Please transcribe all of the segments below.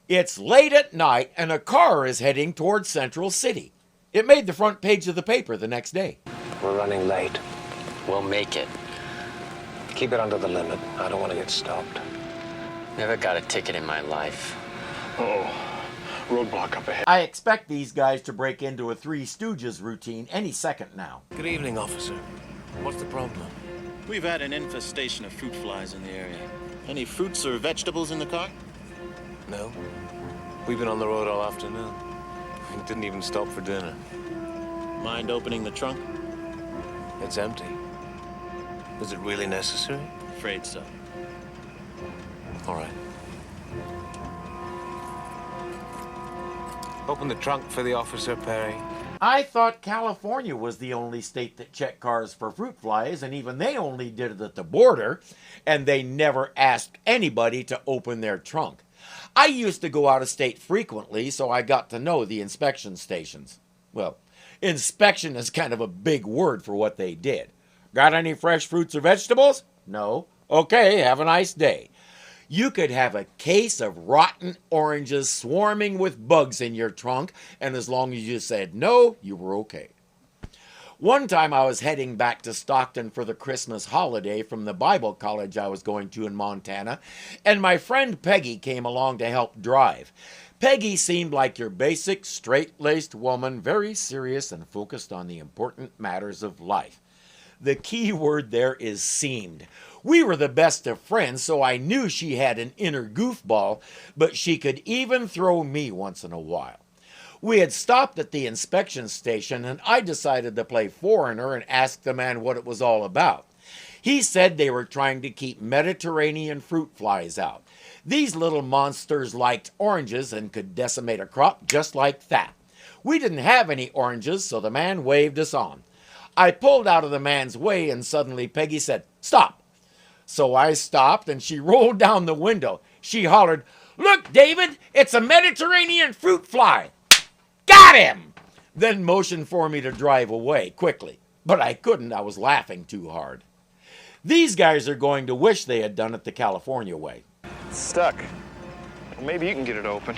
It's late at night and a car is heading towards Central City. It made the front page of the paper the next day. We're running late. We'll make it. Keep it under the limit. I don't want to get stopped. Never got a ticket in my life. Uh-oh. Roadblock up ahead. I expect these guys to break into a Three Stooges routine any second now. Good evening, officer. What's the problem? We've had an infestation of fruit flies in the area. Any fruits or vegetables in the car? No. We've been on the road all afternoon. We didn't even stop for dinner. Mind opening the trunk? It's empty. Is it really necessary? Afraid so. All right. Open the trunk for the officer, Perry. I thought California was the only state that checked cars for fruit flies, and even they only did it at the border, and they never asked anybody to open their trunk. I used to go out of state frequently, so I got to know the inspection stations. Well, inspection is kind of a big word for what they did. Got any fresh fruits or vegetables? No. Okay, have a nice day. You could have a case of rotten oranges swarming with bugs in your trunk, and as long as you said no, you were okay. One time I was heading back to Stockton for the Christmas holiday from the Bible college I was going to in Montana, and my friend Peggy came along to help drive. Peggy seemed like your basic, straight-laced woman, very serious and focused on the important matters of life. The key word there is seemed. We were the best of friends, so I knew she had an inner goofball, but she could even throw me once in a while. We had stopped at the inspection station, and I decided to play foreigner and ask the man what it was all about. He said they were trying to keep Mediterranean fruit flies out. These little monsters liked oranges and could decimate a crop just like that. We didn't have any oranges, so the man waved us on. I pulled out of the man's way, and suddenly Peggy said, "Stop." So I stopped, and she rolled down the window. She hollered, "Look, David, it's a Mediterranean fruit fly." Got him! Then motioned for me to drive away quickly. But I couldn't. I was laughing too hard. These guys are going to wish they had done it the California way. It's stuck. Well, maybe you can get it open.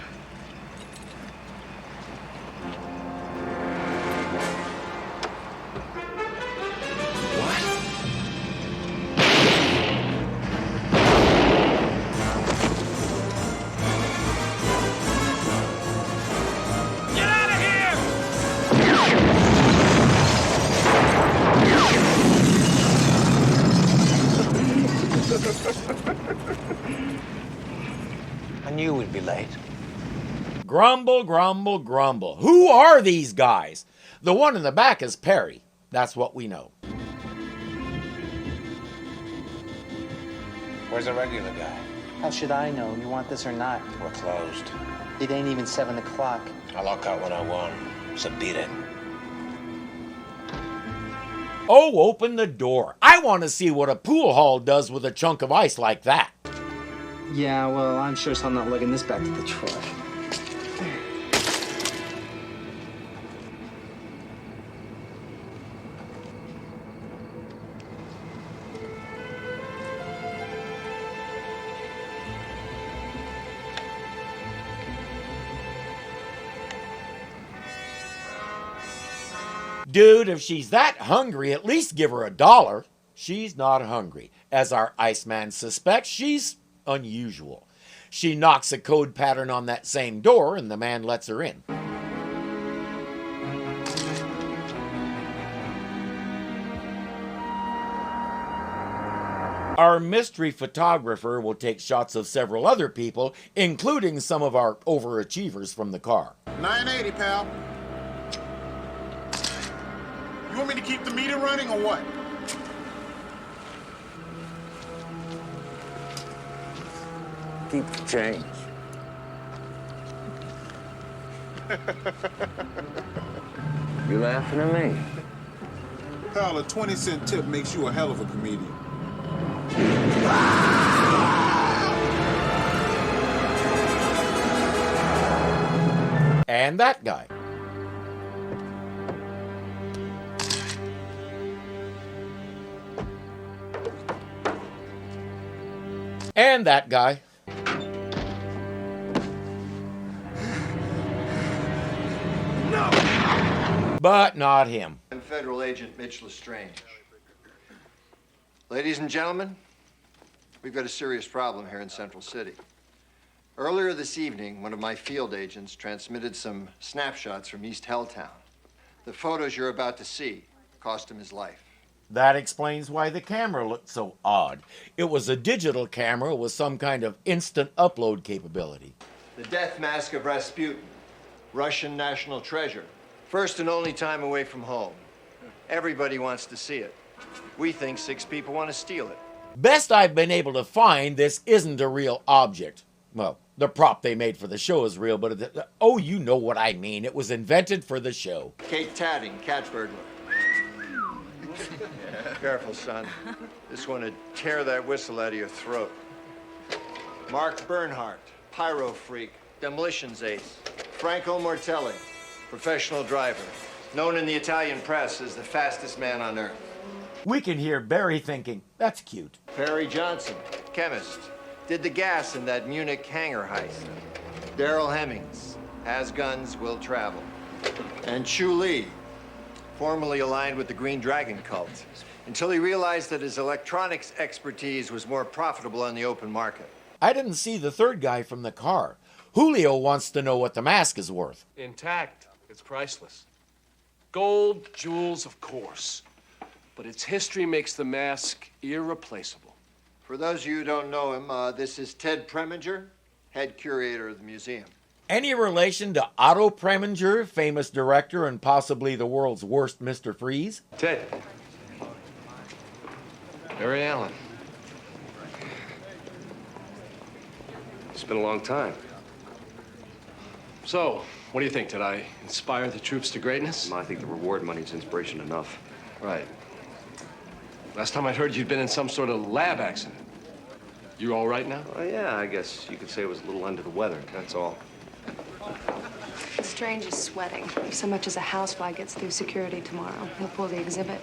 I knew we'd be late. Grumble, grumble, grumble. Who are these guys? The one in the back is Perry. That's what we know. Where's the regular guy? How should I know? You want this or not? We're closed. It ain't even 7 o'clock. I lock out when I want, so beat it. Oh, open the door. I want to see what a pool hall does with a chunk of ice like that. Yeah, well, I'm sure I'm not lugging this back to the truck. Dude, if she's that hungry, at least give her $1. She's not hungry. As our Iceman suspects, she's unusual. She knocks a code pattern on that same door, and the man lets her in. Our mystery photographer will take shots of several other people, including some of our overachievers from the car. 980, pal. You want me to keep the meter running or what? Keep the change. You laughing at me? Pal, a 20-cent tip makes you a hell of a comedian. And that guy. And that guy. But not him. I'm Federal Agent Mitch Lestrange. Ladies and gentlemen, we've got a serious problem here in Central City. Earlier this evening, one of my field agents transmitted some snapshots from East Helltown. The photos you're about to see cost him his life. That explains why the camera looked so odd. It was a digital camera with some kind of instant upload capability. The Death Mask of Rasputin, Russian national treasure. First and only time away from home. Everybody wants to see it. We think 6 people want to steal it. Best I've been able to find, this isn't a real object. Well, the prop they made for the show is real, but oh, you know what I mean. It was invented for the show. Kate Tatting, cat burglar. Careful, son. This one would tear that whistle out of your throat. Mark Bernhardt, pyro freak, demolitions ace. Franco Mortelli, professional driver, known in the Italian press as the fastest man on earth. We can hear Barry thinking, that's cute. Perry Johnson, chemist, did the gas in that Munich hangar heist. Daryl Hemmings, has guns, will travel. And Chu Lee, formerly aligned with the Green Dragon cult, until he realized that his electronics expertise was more profitable on the open market. I didn't see the third guy from the car. Julio wants to know what the mask is worth. Intact. It's priceless. Gold, jewels, of course. But its history makes the mask irreplaceable. For those of you who don't know him, this is Ted Preminger, head curator of the museum. Any relation to Otto Preminger, famous director and possibly the world's worst Mr. Freeze? Ted. Barry Allen. It's been a long time. So, what do you think? Did I inspire the troops to greatness? I think the reward money's inspiration enough. Right. Last time I heard you'd been in some sort of lab accident. You all right now? Well, yeah, I guess you could say it was a little under the weather, that's all. Strange is sweating. If so much as a housefly gets through security tomorrow, he'll pull the exhibit.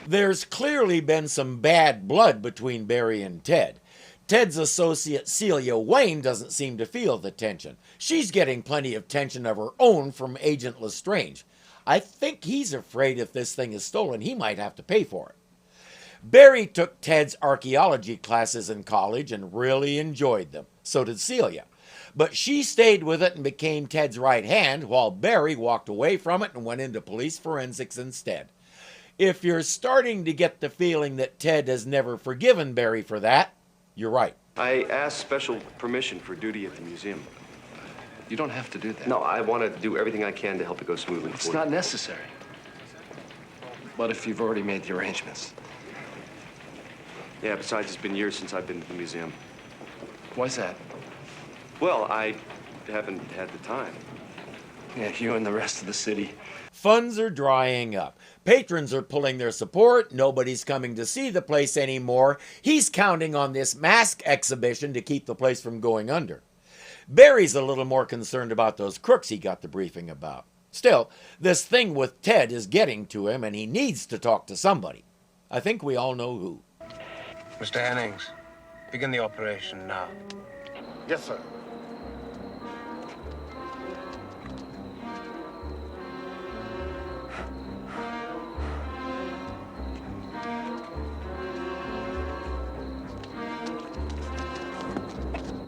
There's clearly been some bad blood between Barry and Ted. Ted's associate Celia Wayne doesn't seem to feel the tension. She's getting plenty of tension of her own from Agent Lestrange. I think he's afraid if this thing is stolen, he might have to pay for it. Barry took Ted's archaeology classes in college and really enjoyed them. So did Celia. But she stayed with it and became Ted's right hand, while Barry walked away from it and went into police forensics instead. If you're starting to get the feeling that Ted has never forgiven Barry for that, you're right. I asked special permission for duty at the museum. You don't have to do that. No, I want to do everything I can to help it go smoothly. It's not necessary. But if you've already made the arrangements. Yeah, besides, it's been years since I've been to the museum. Why's that? Well, I haven't had the time. Yeah, you and the rest of the city. Funds are drying up. Patrons are pulling their support. Nobody's coming to see the place anymore. He's counting on this mask exhibition to keep the place from going under. Barry's a little more concerned about those crooks he got the briefing about. Still, this thing with Ted is getting to him, and he needs to talk to somebody. I think we all know who. Mr. Hennings, begin the operation now. Yes, sir.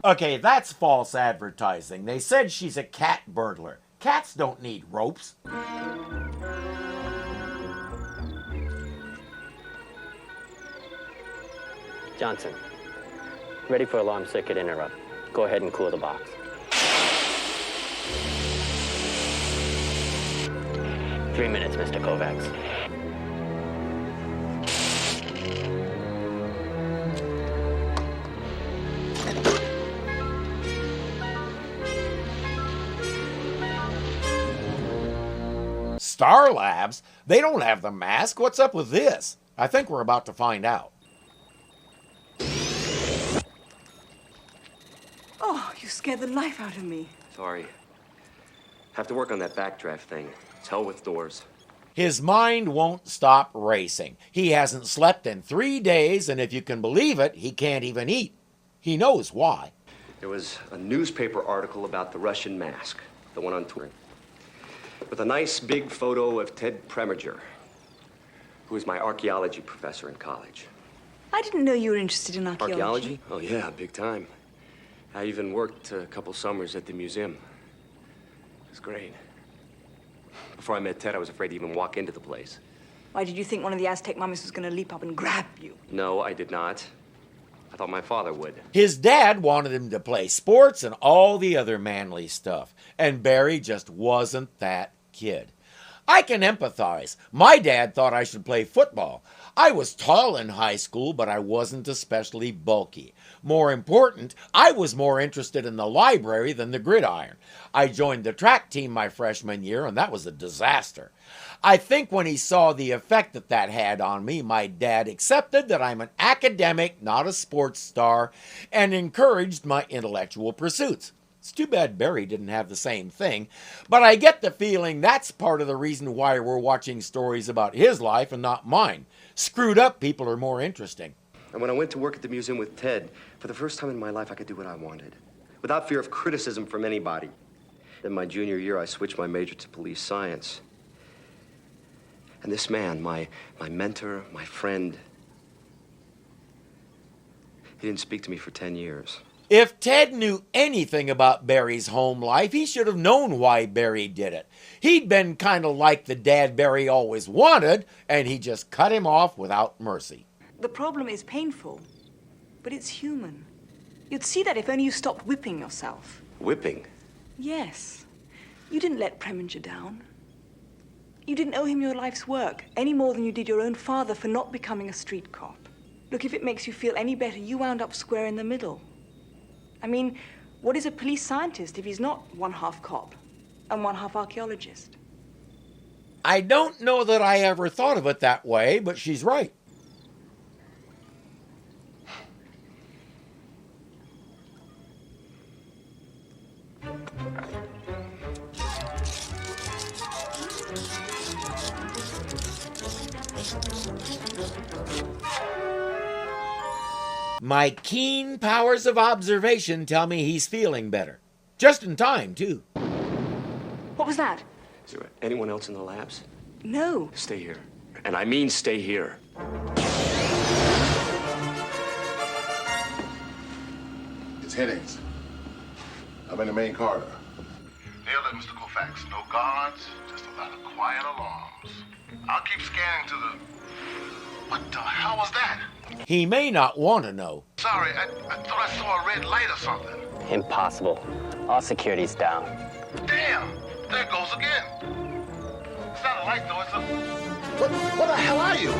Okay, that's false advertising. They said she's a cat burglar. Cats don't need ropes. Johnson, ready for alarm circuit interrupt. Go ahead and cool the box. Three minutes, Mr. Kovacs. Star Labs? They don't have the mask. What's up with this? I think we're about to find out. Oh, you scared the life out of me. Sorry. Have to work on that backdraft thing. It's hell with doors. His mind won't stop racing. He hasn't slept in 3 days, and if you can believe it, he can't even eat. He knows why. There was a newspaper article about the Russian mask, the one on tour. with a nice big photo of Ted Preminger, who was my archaeology professor in college. I didn't know you were interested in archaeology. Archaeology? Oh, yeah, big time. I even worked a couple summers at the museum. It was great. Before I met Ted, I was afraid to even walk into the place. Why, did you think one of the Aztec mummies was going to leap up and grab you? No, I did not. I thought my father would. His dad wanted him to play sports and all the other manly stuff, and Barry just wasn't that kid. I can empathize. My dad thought I should play football. I was tall in high school, but I wasn't especially bulky. More important, I was more interested in the library than the gridiron. I joined the track team my freshman year, and that was a disaster. I think when he saw the effect that had on me, my dad accepted that I'm an academic, not a sports star, and encouraged my intellectual pursuits. It's too bad Barry didn't have the same thing, but I get the feeling that's part of the reason why we're watching stories about his life and not mine. Screwed up people are more interesting. And when I went to work at the museum with Ted, for the first time in my life, I could do what I wanted, without fear of criticism from anybody. Then my junior year, I switched my major to police science. And this man, my mentor, my friend, he didn't speak to me for 10 years. If Ted knew anything about Barry's home life, he should have known why Barry did it. He'd been kind of like the dad Barry always wanted, and he just cut him off without mercy. The problem is painful, but it's human. You'd see that if only you stopped whipping yourself. Whipping? Yes. You didn't let Preminger down. You didn't owe him your life's work, any more than you did your own father for not becoming a street cop. Look, if it makes you feel any better, you wound up square in the middle. I mean, what is a police scientist if he's not one half cop and one half archaeologist? I don't know that I ever thought of it that way, but she's right. My keen powers of observation tell me he's feeling better. Just in time, too. What was that? Is there anyone else in the labs? No. Stay here. And I mean stay here. It's Headings. I'm in the main corridor. Nailed it, Mr. Koufax. No guards, just a lot of quiet alarms. I'll keep scanning to the... What the hell was that? He may not want to know. Sorry, I thought I saw a red light or something. Impossible. All security's down. Damn! There it goes again. It's not a light, though. It's a... What the hell are you?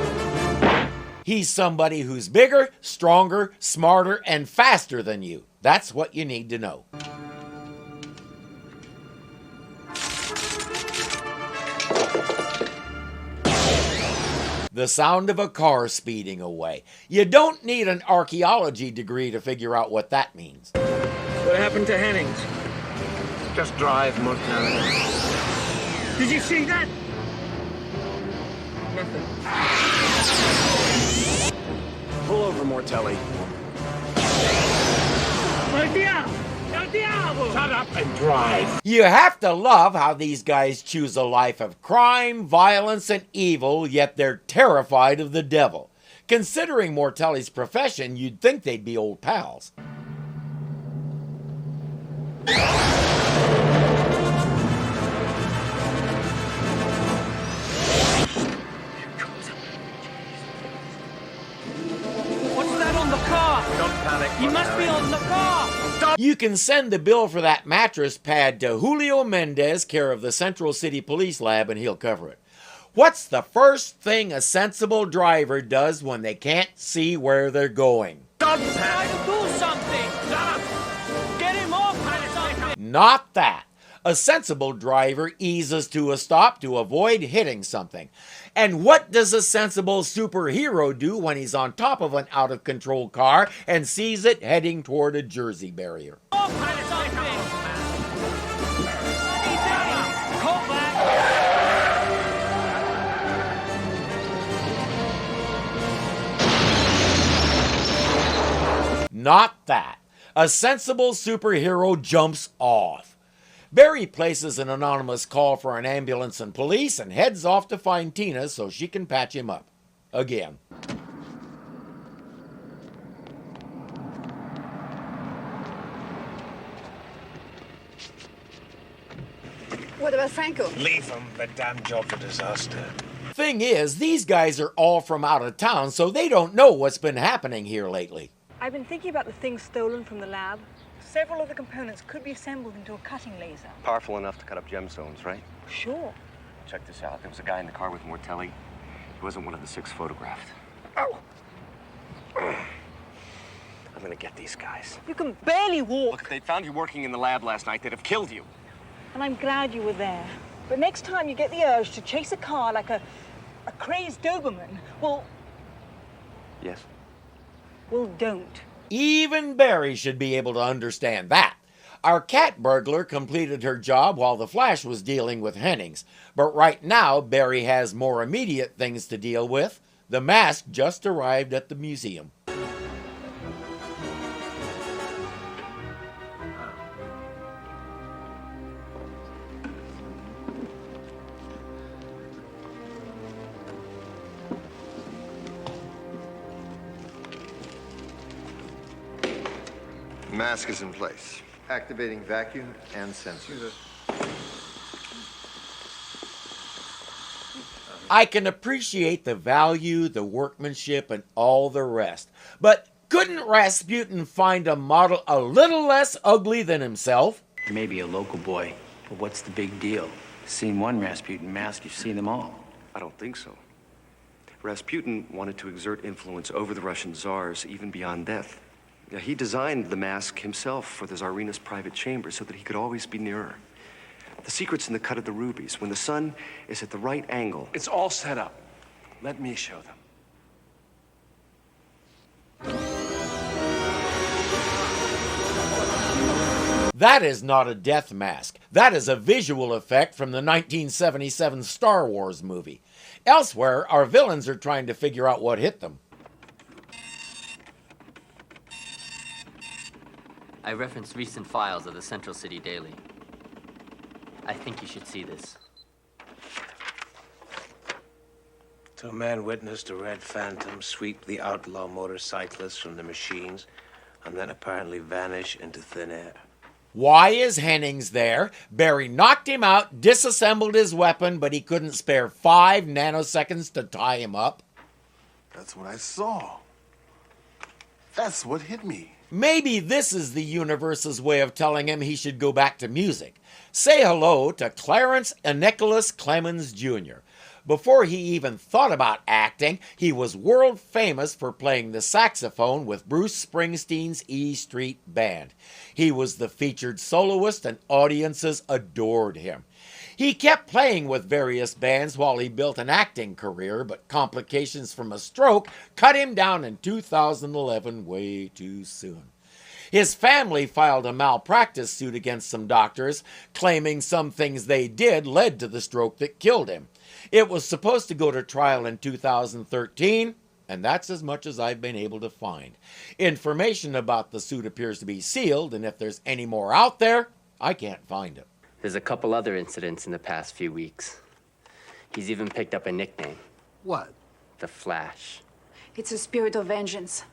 He's somebody who's bigger, stronger, smarter, and faster than you. That's what you need to know. The sound of a car speeding away. You don't need an archaeology degree to figure out what that means. What happened to Hennings? Just drive, mortality. Did you see that? Nothing. Pull over, Mortelli. El diablo! El diablo! Shut up and drive. You have to love how these guys choose a life of crime, violence, and evil, yet they're terrified of the devil. Considering Mortelli's profession, you'd think they'd be old pals. What's that on the car? Don't panic. He must be on the car! You can send the bill for that mattress pad to Julio Mendez, care of the Central City Police Lab, and he'll cover it. What's the first thing a sensible driver does when they can't see where they're going? Don't try to do something! Get him off or something! Not that. A sensible driver eases to a stop to avoid hitting something. And what does a sensible superhero do when he's on top of an out-of-control car and sees it heading toward a Jersey barrier? Not that. A sensible superhero jumps off. Barry places an anonymous call for an ambulance and police and heads off to find Tina so she can patch him up. Again. What about Franco? Leave him. That damn job's a disaster. Thing is, these guys are all from out of town, so they don't know what's been happening here lately. I've been thinking about the things stolen from the lab. Several of the components could be assembled into a cutting laser. Powerful enough to cut up gemstones, right? Sure. Check this out. There was a guy in the car with Mortelli. He wasn't one of the 6 photographed. Oh! I'm gonna get these guys. You can barely walk. Look, if they'd found you working in the lab last night, they'd have killed you. And I'm glad you were there. But next time you get the urge to chase a car like a crazed Doberman, well... Yes? Well, don't. Even Barry should be able to understand that. Our cat burglar completed her job while the Flash was dealing with Hennings. But right now, Barry has more immediate things to deal with. The mask just arrived at the museum. Mask is in place. Activating vacuum and sensors. I can appreciate the value, the workmanship, and all the rest. But couldn't Rasputin find a model a little less ugly than himself? Maybe a local boy, but what's the big deal? Seen one Rasputin mask, you've seen them all. I don't think so. Rasputin wanted to exert influence over the Russian czars, even beyond death. He designed the mask himself for the Tsarina's private chamber so that he could always be near her. The secret's in the cut of the rubies. When the sun is at the right angle... It's all set up. Let me show them. That is not a death mask. That is a visual effect from the 1977 Star Wars movie. Elsewhere, our villains are trying to figure out what hit them. I referenced recent files of the Central City Daily. I think you should see this. 2 men witnessed a red phantom sweep the outlaw motorcyclists from the machines and then apparently vanish into thin air. Why is Hennings there? Barry knocked him out, disassembled his weapon, but he couldn't spare 5 nanoseconds to tie him up. That's what I saw. That's what hit me. Maybe this is the universe's way of telling him he should go back to music. Say hello to Clarence Nicholas Clemens Jr. Before he even thought about acting, he was world famous for playing the saxophone with Bruce Springsteen's E Street Band. He was the featured soloist and audiences adored him. He kept playing with various bands while he built an acting career, but complications from a stroke cut him down in 2011 way too soon. His family filed a malpractice suit against some doctors, claiming some things they did led to the stroke that killed him. It was supposed to go to trial in 2013, and that's as much as I've been able to find. Information about the suit appears to be sealed, and if there's any more out there, I can't find it. There's a couple other incidents in the past few weeks. He's even picked up a nickname. What? The Flash. It's a spirit of vengeance.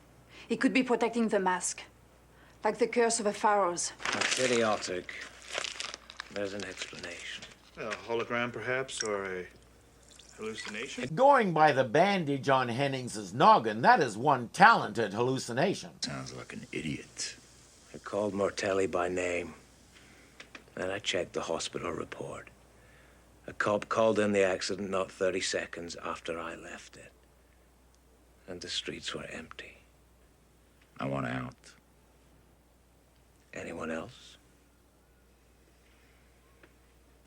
It could be protecting the mask. Like the curse of the pharaohs. That's idiotic. There's an explanation. A hologram, perhaps, or a hallucination? Going by the bandage on Hennings's noggin, that is one talented hallucination. Sounds like an idiot. I called Mortelli by name. Then I checked the hospital report. A cop called in the accident not 30 seconds after I left it. And the streets were empty. I want out. Anyone else?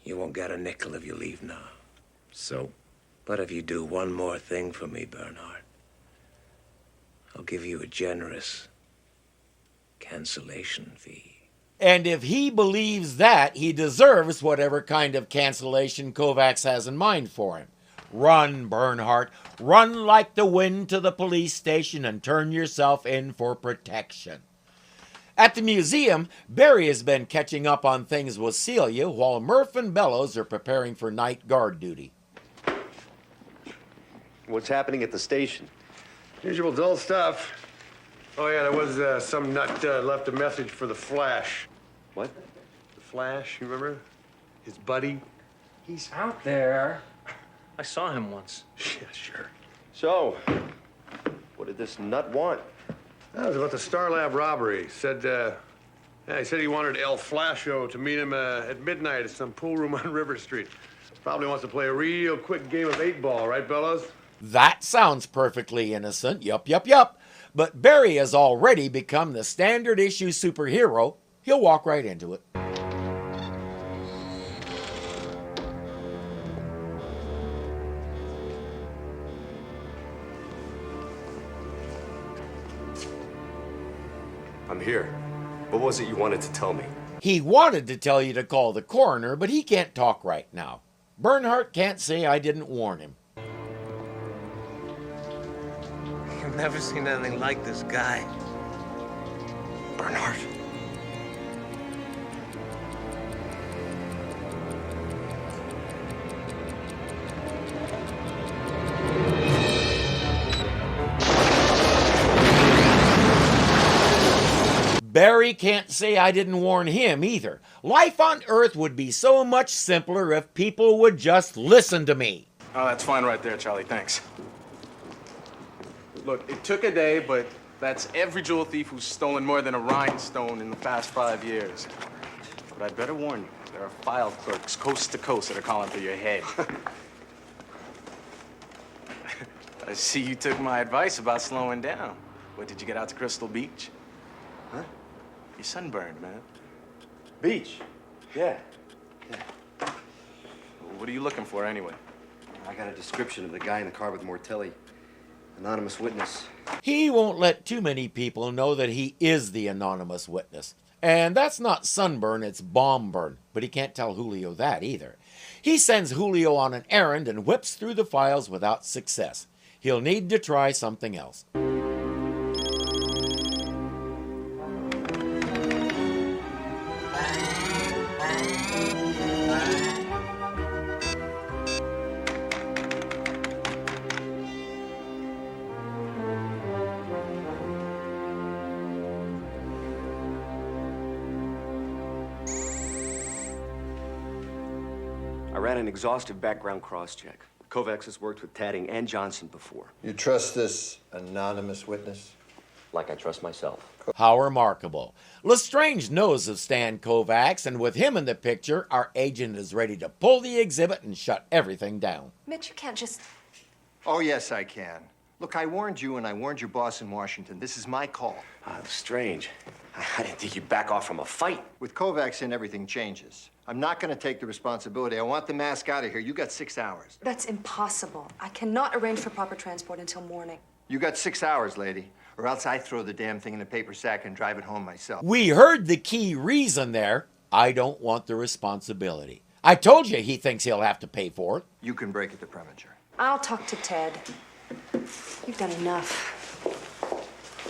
You won't get a nickel if you leave now. So? But if you do one more thing for me, Bernard, I'll give you a generous cancellation fee. And if he believes that, he deserves whatever kind of cancellation Kovacs has in mind for him. Run, Bernhardt. Run like the wind to the police station and turn yourself in for protection. At the museum, Barry has been catching up on things with Celia while Murph and Bellows are preparing for night guard duty. What's happening at the station? Usual dull stuff. Oh, yeah, there was some nut left a message for the Flash. What? The Flash, you remember? His buddy? He's out there. I saw him once. Yeah, sure. So, what did this nut want? That was about the Star Lab robbery. He said he wanted El Flasho to meet him at midnight at some pool room on River Street. Probably wants to play a real quick game of 8-ball, right, Bellows? That sounds perfectly innocent, yup. But Barry has already become the standard issue superhero. He'll walk right into it. I'm here. What was it you wanted to tell me? He wanted to tell you to call the coroner, but he can't talk right now. Bernhardt can't say I didn't warn him. You've never seen anything like this guy. Bernhardt. Barry can't say I didn't warn him either. Life on Earth would be so much simpler if people would just listen to me. Oh, that's fine right there, Charlie. Thanks. Look, it took a day, but that's every jewel thief who's stolen more than a rhinestone in the past 5 years. But I'd better warn you, there are file clerks coast to coast that are calling for your head. I see you took my advice about slowing down. What, did you get out to Crystal Beach? Huh? You're sunburned, man. Beach. Yeah. What are you looking for, anyway? I got a description of the guy in the car with Mortelli. Anonymous witness. He won't let too many people know that he is the anonymous witness. And that's not sunburn, it's bomb burn. But he can't tell Julio that either. He sends Julio on an errand and whips through the files without success. He'll need to try something else. I ran an exhaustive background cross-check. Kovacs has worked with Tadding and Johnson before. You trust this anonymous witness? Like I trust myself. How remarkable. Lestrange knows of Stan Kovacs, and with him in the picture, our agent is ready to pull the exhibit and shut everything down. Mitch, you can't just... Oh, yes, I can. Look, I warned you and I warned your boss in Washington. This is my call. Strange. I didn't think you'd back off from a fight. With Kovacs in, everything changes. I'm not going to take the responsibility. I want the mask out of here. You got 6 hours. That's impossible. I cannot arrange for proper transport until morning. You got 6 hours, lady. Or else I throw the damn thing in a paper sack and drive it home myself. We heard the key reason there. I don't want the responsibility. I told you he thinks he'll have to pay for it. You can break it to Preminger. I'll talk to Ted. You've done enough.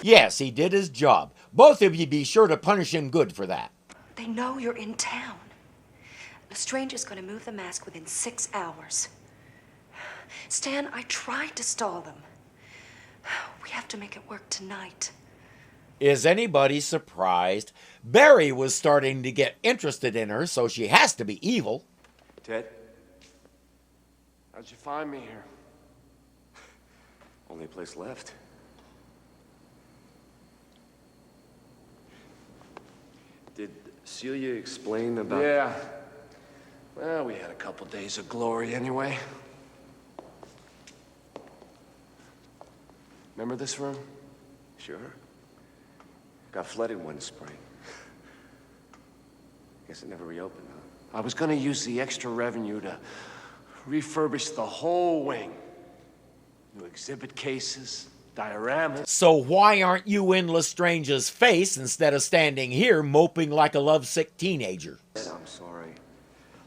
Yes, he did his job. Both of you be sure to punish him good for that. They know you're in town. Lestrange is going to move the mask within 6 hours. Stan, I tried to stall them. We have to make it work tonight. Is anybody surprised? Barry was starting to get interested in her, so she has to be evil. Ted? How'd you find me here? Only place left. Did Celia explain about... Yeah. Well, we had a couple days of glory anyway. Remember this room? Sure. Got flooded one spring. Guess it never reopened, huh? I was gonna use the extra revenue to refurbish the whole wing. New exhibit cases, dioramas. So why aren't you in Lestrange's face instead of standing here moping like a lovesick teenager? I'm sorry.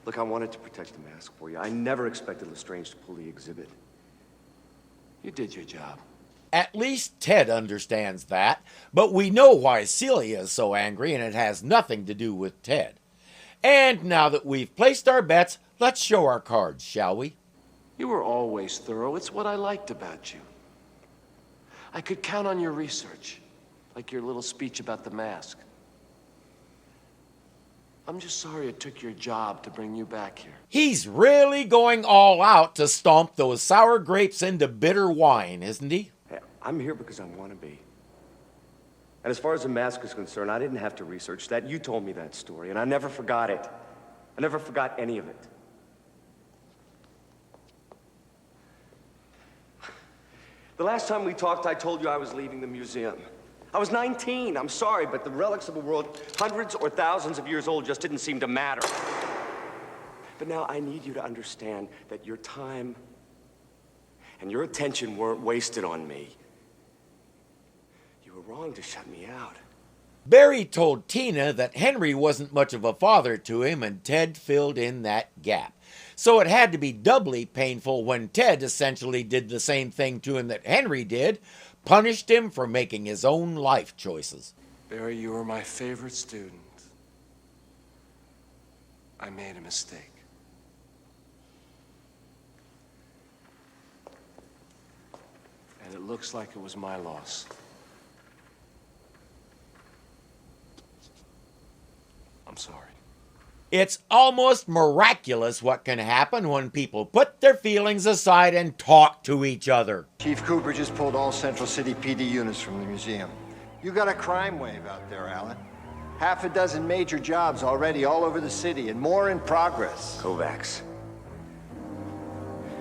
Look, I wanted to protect the mask for you. I never expected Lestrange to pull the exhibit. You did your job. At least Ted understands that, but we know why Celia is so angry, and it has nothing to do with Ted. And now that we've placed our bets, let's show our cards, shall we? You were always thorough. It's what I liked about you. I could count on your research, like your little speech about the mask. I'm just sorry it took your job to bring you back here. He's really going all out to stomp those sour grapes into bitter wine, isn't he? Hey, I'm here because I want to be. And as far as the mask is concerned, I didn't have to research that. You told me that story, and I never forgot it. I never forgot any of it. The last time we talked, I told you I was leaving the museum. I was 19. I'm sorry, but the relics of a world hundreds or thousands of years old just didn't seem to matter. But now I need you to understand that your time and your attention weren't wasted on me. You were wrong to shut me out. Barry told Tina that Henry wasn't much of a father to him, and Ted filled in that gap. So it had to be doubly painful when Ted essentially did the same thing to him that Henry did, punished him for making his own life choices. Barry, you were my favorite student. I made a mistake. And it looks like it was my loss. I'm sorry. It's almost miraculous what can happen when people put their feelings aside and talk to each other. Chief Cooper just pulled all Central City PD units from the museum. You got a crime wave out there, Alan. Half a dozen major jobs already all over the city, and more in progress. Kovacs.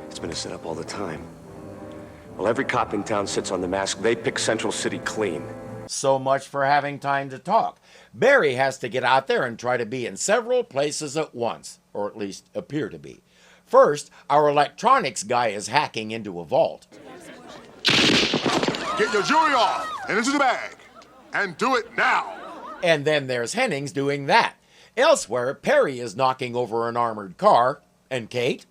It's been a setup all the time. Well, every cop in town sits on the mask. They pick Central City clean. So much for having time to talk. Barry has to get out there and try to be in several places at once, or at least appear to be. First, our electronics guy is hacking into a vault. Get your jewelry off and into the bag, and do it now. And then there's Hennings doing that. Elsewhere, Perry is knocking over an armored car. And Kate?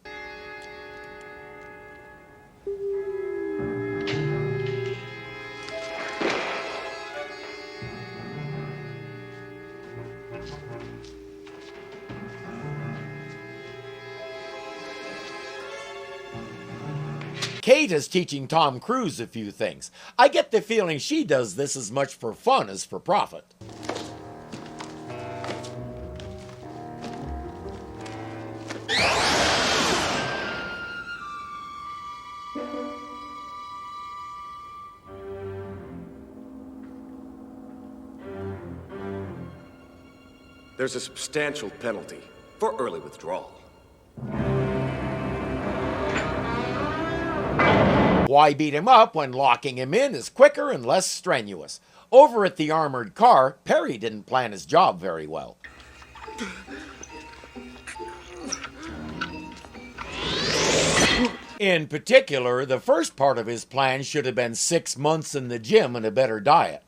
Kate is teaching Tom Cruise a few things. I get the feeling she does this as much for fun as for profit. There's a substantial penalty for early withdrawal. Why beat him up when locking him in is quicker and less strenuous? Over at the armored car, Perry didn't plan his job very well. In particular, the first part of his plan should have been 6 months in the gym and a better diet.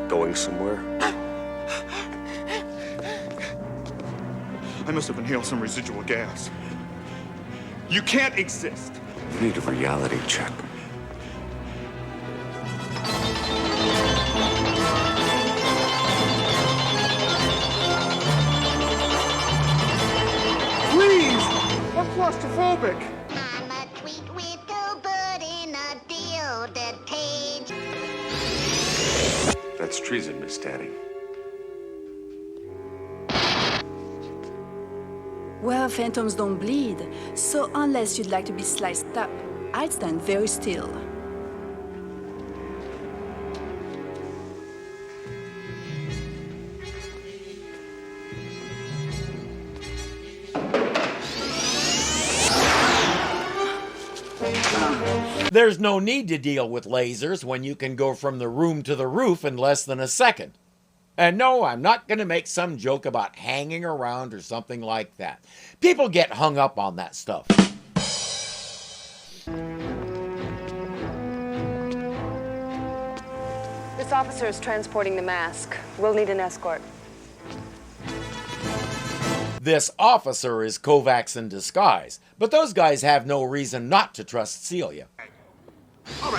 Going somewhere? I must have inhaled some residual gas. You can't exist. You need a reality check. Please! I'm claustrophobic. I'm a tweet with bird in a deoded cage. That's treason, Miss Tanning. Well, phantoms don't bleed, so unless you'd like to be sliced up, I'd stand very still. There's no need to deal with lasers when you can go from the room to the roof in less than a second. And no, I'm not going to make some joke about hanging around or something like that. People get hung up on that stuff. This officer is transporting the mask. We'll need an escort. This officer is Kovacs in disguise, but those guys have no reason not to trust Celia.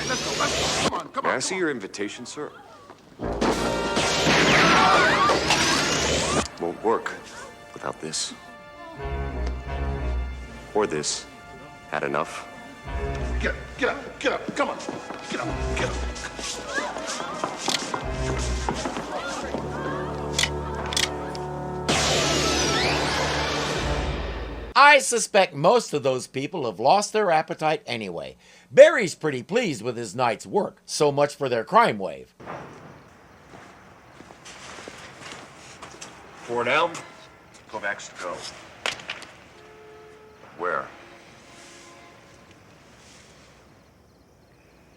right, let's go. Come on, come May on. I see your invitation, sir? Won't work without this. Or this. Had enough? Get up, come on. Get up. I suspect most of those people have lost their appetite anyway. Barry's pretty pleased with his night's work. So much for their crime wave. Four down. Kovacs to go. Where?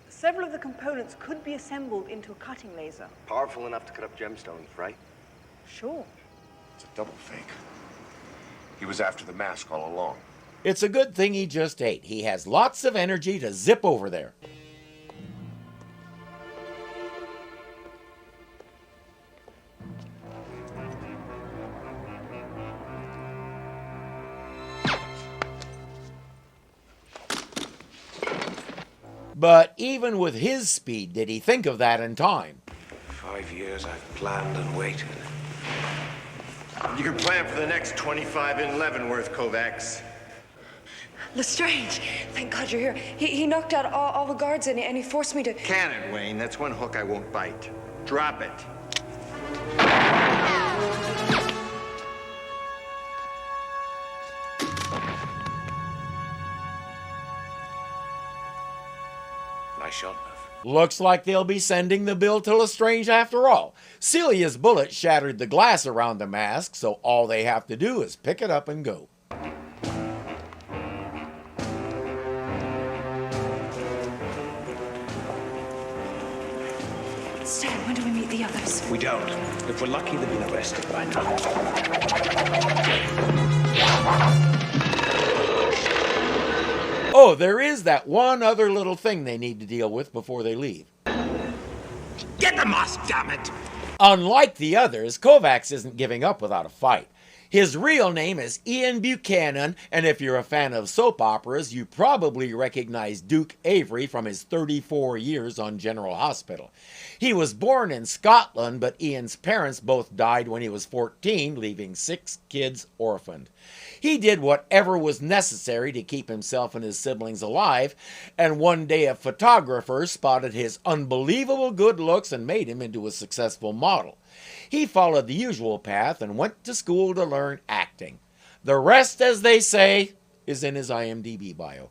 Several of the components could be assembled into a cutting laser. Powerful enough to cut up gemstones, right? Sure. It's a double fake. He was after the mask all along. It's a good thing he just ate. He has lots of energy to zip over there. But even with his speed, did he think of that in time? 5 years I've planned and waited. You can plan for the next 25 in Leavenworth, Kovacs. Lestrange, thank God you're here. He knocked out all the guards and he forced me to... Cannon, Wayne. That's one hook I won't bite. Drop it. Nice shot, Muff. Looks like they'll be sending the bill to Lestrange after all. Celia's bullet shattered the glass around the mask, so all they have to do is pick it up and go. Stan, when do we meet the others? We don't. If we're lucky, they've been arrested by now. Oh, there is that one other little thing they need to deal with before they leave. Get the mask, damn it! Unlike the others, Kovacs isn't giving up without a fight. His real name is Ian Buchanan, and if you're a fan of soap operas, you probably recognize Duke Avery from his 34 years on General Hospital. He was born in Scotland, but Ian's parents both died when he was 14, leaving 6 kids orphaned. He did whatever was necessary to keep himself and his siblings alive, and one day a photographer spotted his unbelievable good looks and made him into a successful model. He followed the usual path and went to school to learn acting. The rest, as they say, is in his IMDb bio.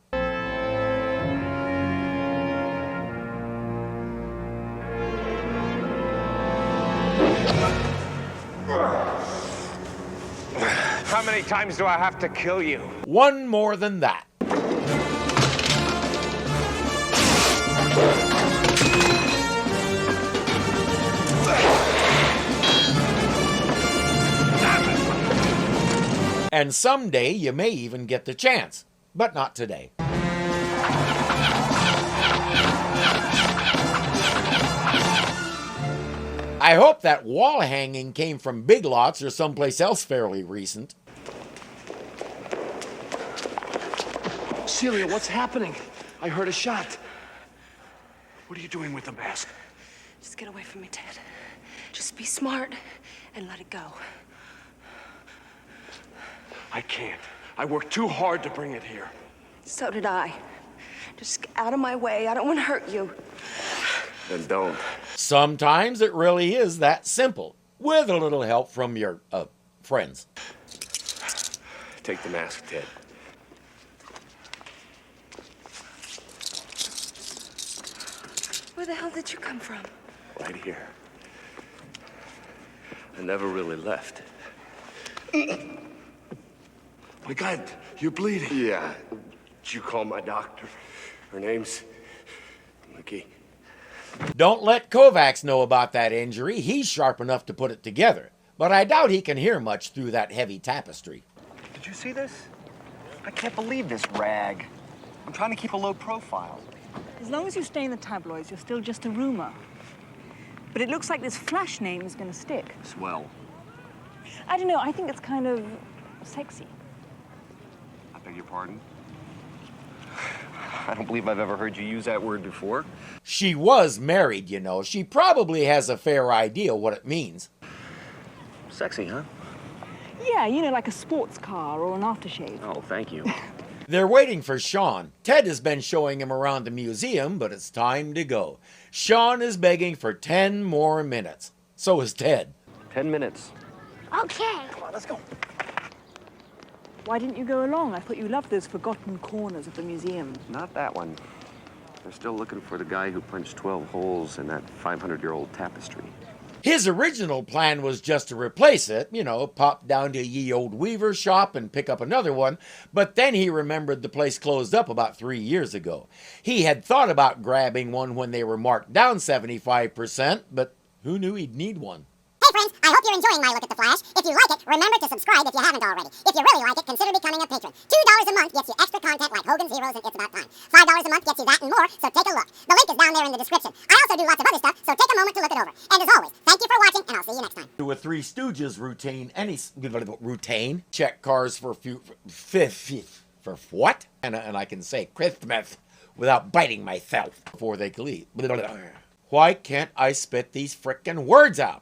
How many times do I have to kill you? One more than that. And someday you may even get the chance, but not today. I hope that wall hanging came from Big Lots or someplace else fairly recent. Celia, what's happening? I heard a shot. What are you doing with the mask? Just get away from me, Ted. Just be smart and let it go. I can't. I worked too hard to bring it here. So did I. Just get out of my way. I don't want to hurt you. Then don't. Sometimes it really is that simple, with a little help from your, friends. Take the mask, Ted. Where the hell did you come from? Right here. I never really left. My God, you're bleeding. Yeah. Did you call my doctor? Her name's Mickey. Don't let Kovacs know about that injury. He's sharp enough to put it together. But I doubt he can hear much through that heavy tapestry. Did you see this? I can't believe this rag. I'm trying to keep a low profile. As long as you stay in the tabloids, you're still just a rumor. But it looks like this Flash name is going to stick. Swell. I don't know, I think it's kind of sexy. I beg your pardon? I don't believe I've ever heard you use that word before. She was married, you know. She probably has a fair idea what it means. Sexy, huh? Yeah, you know, like a sports car or an aftershave. Oh, thank you. They're waiting for Sean. Ted has been showing him around the museum, but it's time to go. Sean is begging for 10 more minutes. So is Ted. 10 minutes. Okay. Come on, let's go. Why didn't you go along? I thought you loved those forgotten corners of the museum. Not that one. They're still looking for the guy who punched 12 holes in that 500-year-old tapestry. His original plan was just to replace it, you know, pop down to ye old Weaver shop and pick up another one, but then he remembered the place closed up about 3 years ago. He had thought about grabbing one when they were marked down 75%, but who knew he'd need one? Hey friends, I hope you're enjoying my look at The Flash. If you like it, remember to subscribe if you haven't already. If you really like it, consider becoming a patron. $2 a month gets you extra content like Hogan's Heroes and It's About Time. $5 a month gets you that and more, so take a look. The link is down there in the description. I also do lots of other stuff, so take a moment to look it over. And as always, thank you for watching, and I'll see you next time. To a Three Stooges routine, check cars for what? And I can say Christmas without biting myself before they leave. Why can't I spit these frickin' words out?